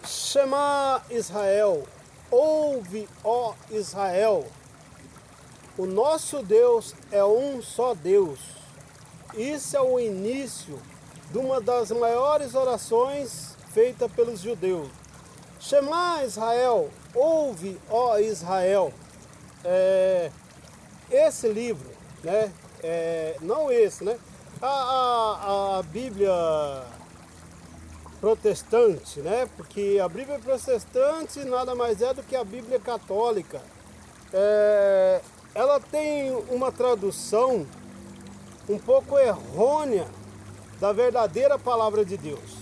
Shema Israel, ouve, ó Israel, o nosso Deus é um só Deus. Isso é o início de uma das maiores orações feitas pelos judeus. Shema Israel, ouve, ó Israel. Esse livro, né? Não esse, né? A Bíblia protestante, né? Porque a Bíblia protestante nada mais é do que a Bíblia católica. Ela tem uma tradução um pouco errônea da verdadeira palavra de Deus.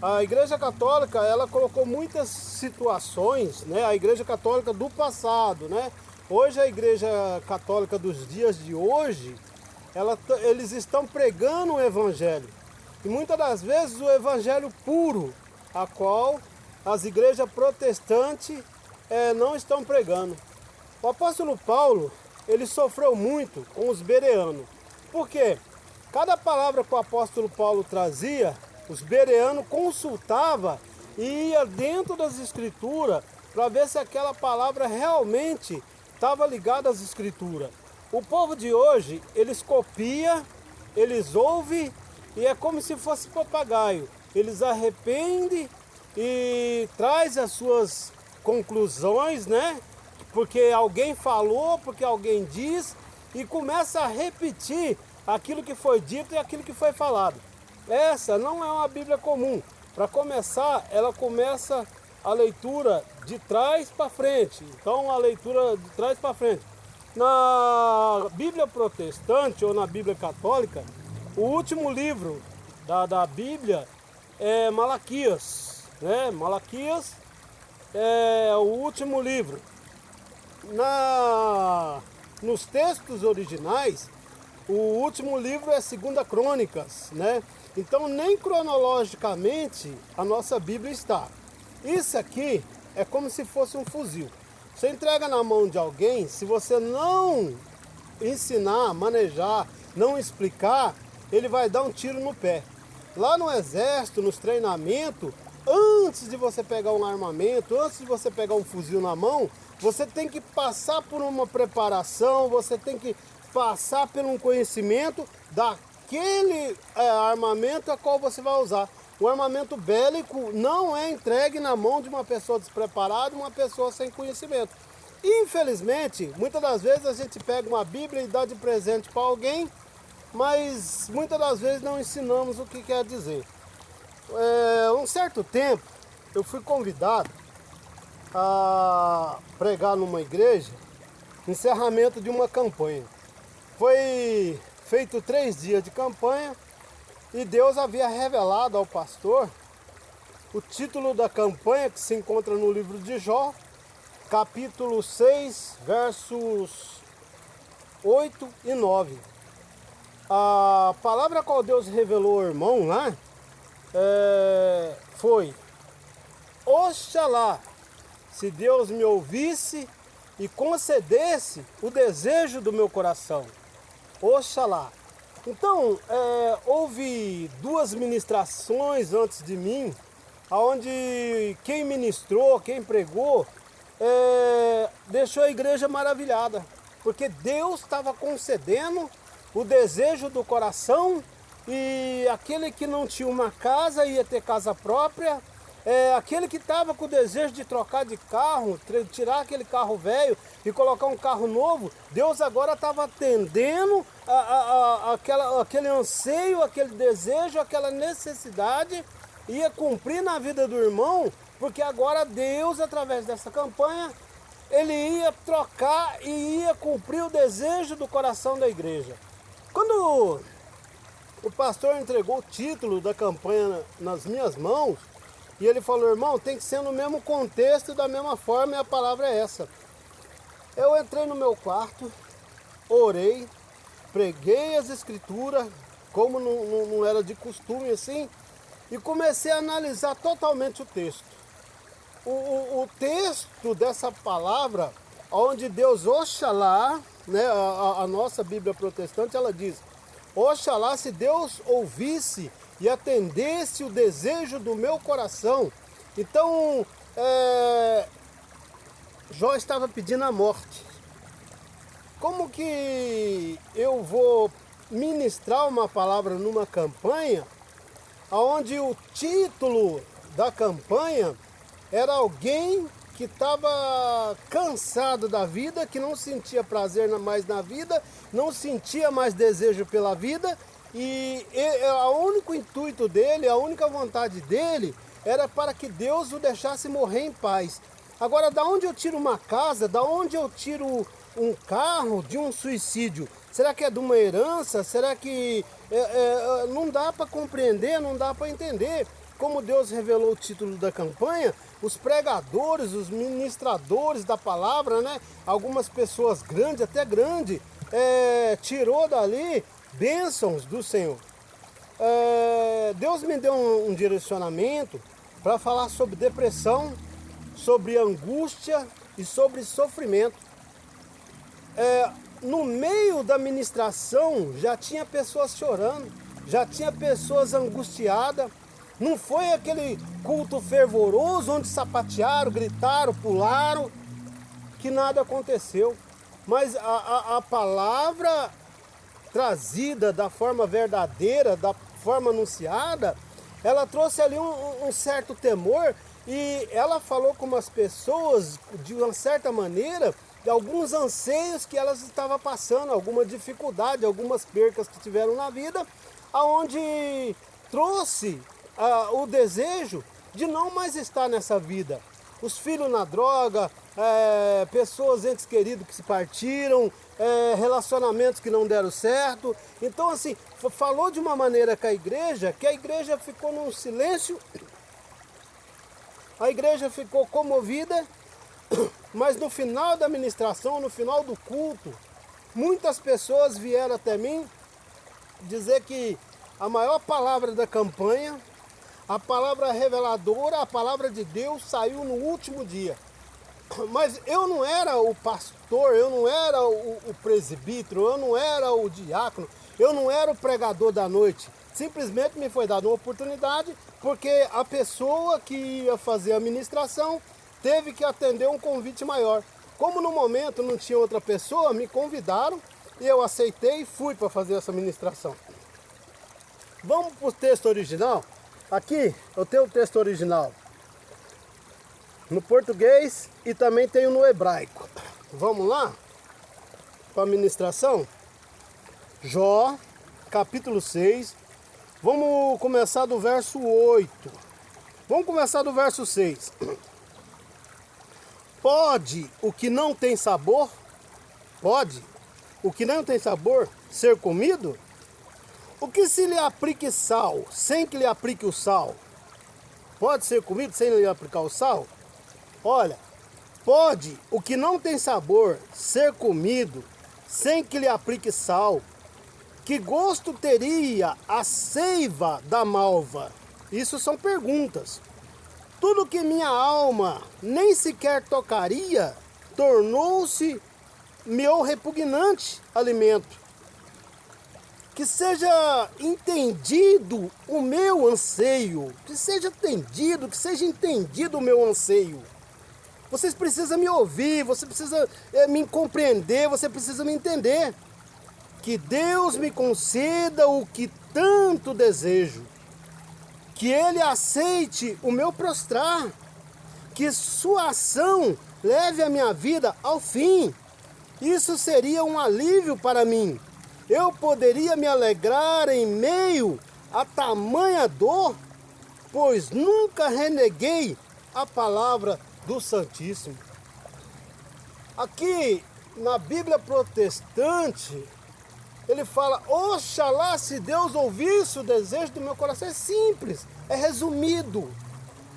A Igreja Católica, ela colocou muitas situações, né? A Igreja Católica do passado, né? Hoje a Igreja Católica dos dias de hoje, eles estão pregando o Evangelho. E muitas das vezes o Evangelho puro, a qual as igrejas protestantes não estão pregando. O apóstolo Paulo, ele sofreu muito com os bereanos. Por quê? Cada palavra que o apóstolo Paulo trazia, os bereanos consultavam e ia dentro das escrituras para ver se aquela palavra realmente estava ligada às escrituras. O povo de hoje, eles copiam, eles ouvem e é como se fosse papagaio. Eles arrependem e traz as suas conclusões, né? Porque alguém falou, porque alguém diz, e começa a repetir aquilo que foi dito e aquilo que foi falado. Essa não é uma Bíblia comum. Para começar, ela começa a leitura de trás para frente. Então, a leitura de trás para frente. Na Bíblia protestante ou na Bíblia católica, o último livro da Bíblia é Malaquias, né? Malaquias é o último livro. Nos textos originais, o último livro é 2 Crônicas, né? Então, nem cronologicamente a nossa Bíblia está. Isso aqui é como se fosse um fuzil. Você entrega na mão de alguém, se você não ensinar, manejar, não explicar, ele vai dar um tiro no pé. Lá no exército, nos treinamentos, antes de você pegar um armamento, antes de você pegar um fuzil na mão, você tem que passar por uma preparação, você tem que passar por um conhecimento daquele armamento a qual você vai usar. O armamento bélico não é entregue na mão de uma pessoa despreparada, uma pessoa sem conhecimento. Infelizmente, muitas das vezes a gente pega uma Bíblia e dá de presente para alguém, mas muitas das vezes não ensinamos o que quer dizer. Um certo tempo, eu fui convidado a pregar numa igreja, encerramento de uma campanha. Foi feito 3 dias de campanha e Deus havia revelado ao pastor o título da campanha que se encontra no livro de Jó, capítulo 6, versos 8 e 9. A palavra a qual Deus revelou ao irmão lá foi: Oxalá, se Deus me ouvisse e concedesse o desejo do meu coração. Oxalá. Então, houve 2 ministrações antes de mim, onde quem ministrou, quem pregou, deixou a igreja maravilhada, porque Deus estava concedendo o desejo do coração, e aquele que não tinha uma casa ia ter casa própria, aquele que estava com o desejo de trocar de carro, tirar aquele carro velho e colocar um carro novo, Deus agora estava atendendo aquele anseio, aquele desejo, aquela necessidade, ia cumprir na vida do irmão, porque agora Deus, através dessa campanha, ele ia trocar e ia cumprir o desejo do coração da igreja. Quando o pastor entregou o título da campanha nas minhas mãos, e ele falou: irmão, tem que ser no mesmo contexto e da mesma forma, e a palavra é essa. Eu entrei no meu quarto, orei, preguei as escrituras, como não era de costume assim, e comecei a analisar totalmente o texto. O texto dessa palavra, onde Deus, oxalá, né, a nossa Bíblia protestante, ela diz: oxalá, se Deus ouvisse e atendesse o desejo do meu coração, Então, Jó estava pedindo a morte. Como que eu vou ministrar uma palavra numa campanha onde o título da campanha era alguém que estava cansado da vida, que não sentia prazer mais na vida, não sentia mais desejo pela vida, e o único intuito dele, a única vontade dele era para que Deus o deixasse morrer em paz. Agora, da onde eu tiro uma casa, da onde eu tiro um carro de um suicídio? Será que é de uma herança? Será que não dá para compreender, não dá para entender? Como Deus revelou o título da campanha, os pregadores, os ministradores da palavra, né? Algumas pessoas grandes, até grande, tirou dali bênçãos do Senhor. Deus me deu um direcionamento para falar sobre depressão, sobre angústia e sobre sofrimento. No meio da ministração já tinha pessoas chorando, já tinha pessoas angustiadas. Não foi aquele culto fervoroso onde sapatearam, gritaram, pularam, que nada aconteceu. Mas a palavra trazida da forma verdadeira, da forma anunciada, ela trouxe ali um certo temor, e ela falou com as pessoas, de uma certa maneira, de alguns anseios que elas estavam passando, alguma dificuldade, algumas percas que tiveram na vida, aonde trouxe o desejo de não mais estar nessa vida. Os filhos na droga, pessoas, entes queridos que se partiram, relacionamentos que não deram certo. Então, assim, falou de uma maneira que a igreja ficou num silêncio, a igreja ficou comovida, mas no final da ministração, no final do culto, muitas pessoas vieram até mim dizer que a maior palavra da campanha, a palavra reveladora, a palavra de Deus saiu no último dia. Mas eu não era o pastor, eu não era o presbítero, eu não era o diácono, eu não era o pregador da noite. Simplesmente me foi dada uma oportunidade, porque a pessoa que ia fazer a ministração teve que atender um convite maior. Como no momento não tinha outra pessoa, me convidaram e eu aceitei e fui para fazer essa ministração. Vamos para o texto original? Aqui eu tenho o texto original no português e também tenho no hebraico. Vamos lá para a ministração? Jó, capítulo 6. Vamos começar do verso 8. Vamos começar do verso 6. Pode o que não tem sabor? Pode o que não tem sabor ser comido? O que se lhe aplique sal, sem que lhe aplique o sal? Pode ser comido sem lhe aplicar o sal? Olha, pode o que não tem sabor ser comido, sem que lhe aplique sal? Que gosto teria a seiva da malva? Isso são perguntas. Tudo que minha alma nem sequer tocaria, tornou-se meu repugnante alimento. Que seja entendido o meu anseio, que seja entendido o meu anseio. Vocês precisam me ouvir, você precisa me compreender, você precisa me entender. Que Deus me conceda o que tanto desejo. Que Ele aceite o meu prostrar. Que sua ação leve a minha vida ao fim. Isso seria um alívio para mim. Eu poderia me alegrar em meio a tamanha dor, pois nunca reneguei a palavra do Santíssimo. Aqui na Bíblia protestante, ele fala: oxalá se Deus ouvisse o desejo do meu coração. É simples, é resumido.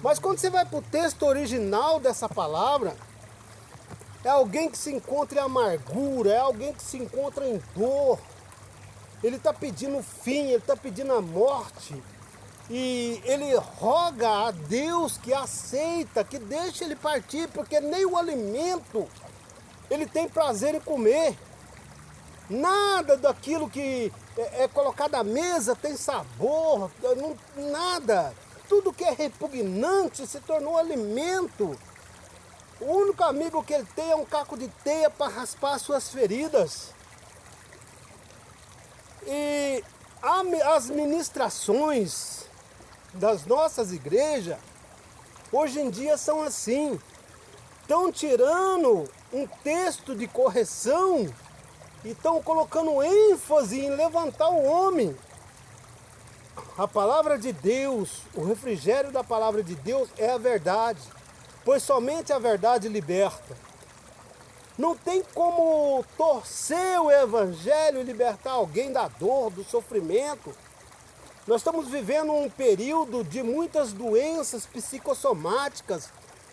Mas quando você vai para o texto original dessa palavra, é alguém que se encontra em amargura, é alguém que se encontra em dor. Ele está pedindo o fim, ele está pedindo a morte. E ele roga a Deus que aceita, que deixe ele partir, porque nem o alimento ele tem prazer em comer. Nada daquilo que é colocado à mesa tem sabor, nada. tudo que é repugnante se tornou alimento. O único amigo que ele tem é um caco de teia para raspar suas feridas. E as ministrações das nossas igrejas, hoje em dia são assim. Estão tirando um texto de correção e estão colocando ênfase em levantar o homem. A palavra de Deus, o refrigério da palavra de Deus é a verdade, pois somente a verdade liberta. Não tem como torcer o evangelho e libertar alguém da dor, do sofrimento. Nós estamos vivendo um período de muitas doenças psicossomáticas,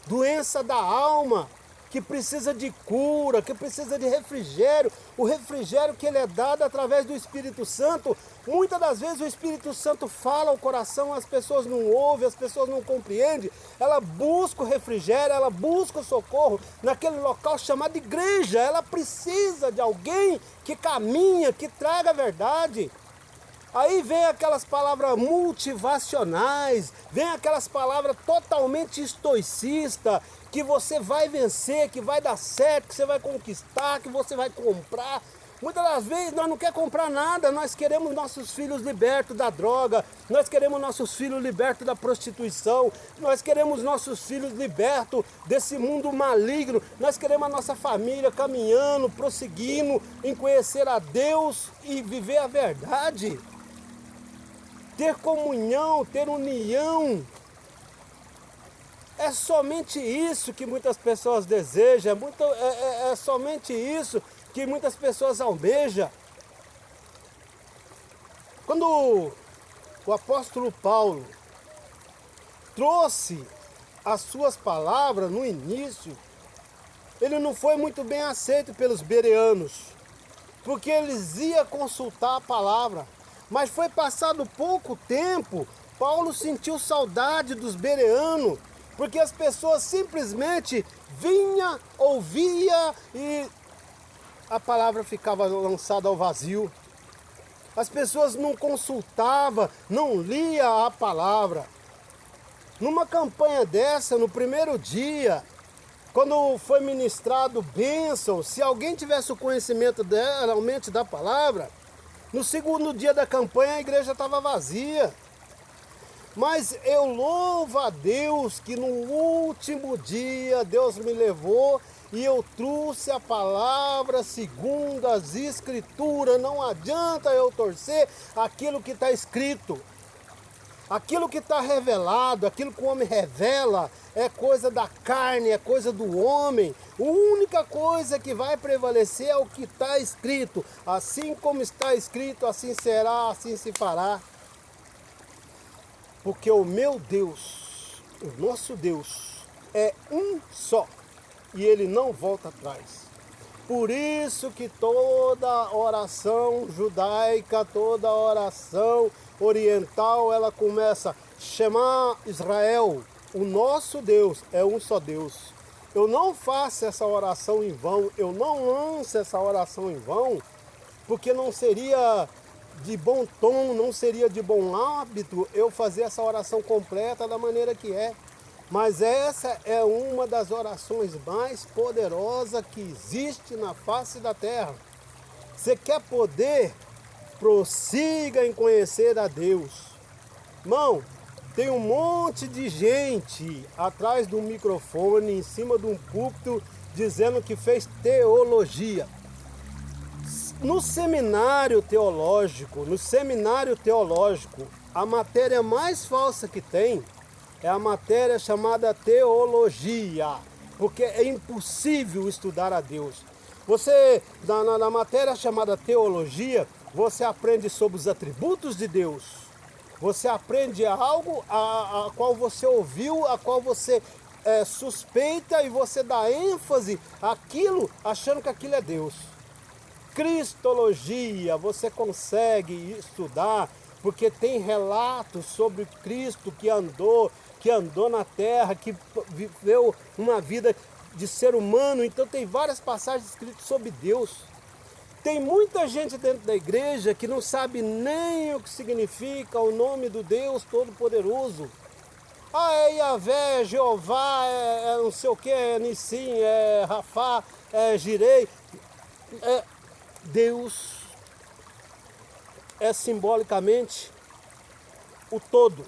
doença da alma, que precisa de cura, que precisa de refrigério. O refrigério que ele é dado através do Espírito Santo. Muitas das vezes o Espírito Santo fala ao coração, as pessoas não ouvem, as pessoas não compreendem. Ela busca o refrigério, ela busca o socorro naquele local chamado igreja. Ela precisa de alguém que caminha, que traga a verdade. Aí vem aquelas palavras motivacionais, vem aquelas palavras totalmente estoicistas, que você vai vencer, que vai dar certo, que você vai conquistar, que você vai comprar. Muitas das vezes nós não queremos comprar nada, nós queremos nossos filhos libertos da droga, nós queremos nossos filhos libertos da prostituição, nós queremos nossos filhos libertos desse mundo maligno, nós queremos a nossa família caminhando, prosseguindo em conhecer a Deus e viver a verdade. Ter comunhão, ter união. É somente isso que muitas pessoas desejam, é somente isso que muitas pessoas almejam. Quando o apóstolo Paulo trouxe as suas palavras no início, ele não foi muito bem aceito pelos bereanos, porque eles iam consultar a palavra. Mas foi passado pouco tempo, Paulo sentiu saudade dos bereanos, porque as pessoas simplesmente vinham, ouvia e a palavra ficava lançada ao vazio. As pessoas não consultavam, não liam a palavra. Numa campanha dessa, no primeiro dia, quando foi ministrado bênção, se alguém tivesse o conhecimento realmente da palavra, no segundo dia da campanha a igreja estava vazia. Mas eu louvo a Deus que no último dia Deus me levou e eu trouxe a palavra segundo as escrituras. Não adianta eu torcer aquilo que está escrito. Aquilo que está revelado, aquilo que o homem revela, é coisa da carne, é coisa do homem. A única coisa que vai prevalecer é o que está escrito. Assim como está escrito, assim será, assim se fará. Porque o meu Deus, o nosso Deus, é um só. E ele não volta atrás. Por isso que toda oração judaica, toda oração oriental, ela começa: Shema Israel, o nosso Deus é um só Deus. Eu não faço essa oração em vão, eu não lanço essa oração em vão, porque não seria de bom tom, não seria de bom hábito eu fazer essa oração completa da maneira que é. Mas essa é uma das orações mais poderosas que existe na face da terra. Você quer poder? Prossiga em conhecer a Deus. Irmão, tem um monte de gente atrás do microfone, em cima de um púlpito, dizendo que fez teologia. No seminário teológico, a matéria mais falsa que tem é a matéria chamada teologia, porque é impossível estudar a Deus. Você, na matéria chamada teologia, você aprende sobre os atributos de Deus. Você aprende algo a qual você ouviu, a qual você suspeita e você dá ênfase àquilo, achando que aquilo é Deus. Cristologia, você consegue estudar, porque tem relatos sobre Cristo que andou na terra, que viveu uma vida de ser humano. Então tem várias passagens escritas sobre Deus. Tem muita gente dentro da igreja que não sabe nem o que significa o nome do Deus Todo-Poderoso. Ah, é Yahvé, é Jeová, é não sei o que, é Nissim, é Rafá, é Jirei. Deus é simbolicamente o todo,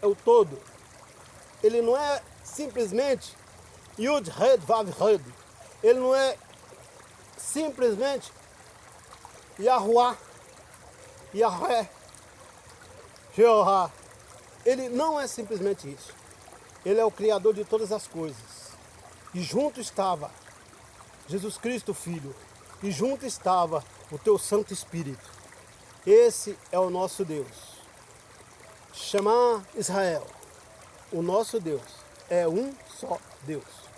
é o todo. Ele não é simplesmente Yud, Red, Vav, Red. Ele não é simplesmente Yahuwah, Yahvé, Jeová. Ele não é simplesmente isso. Ele é o Criador de todas as coisas. E junto estava Jesus Cristo, Filho. E junto estava o teu Santo Espírito. Esse é o nosso Deus. Shema Israel. O nosso Deus é um só Deus.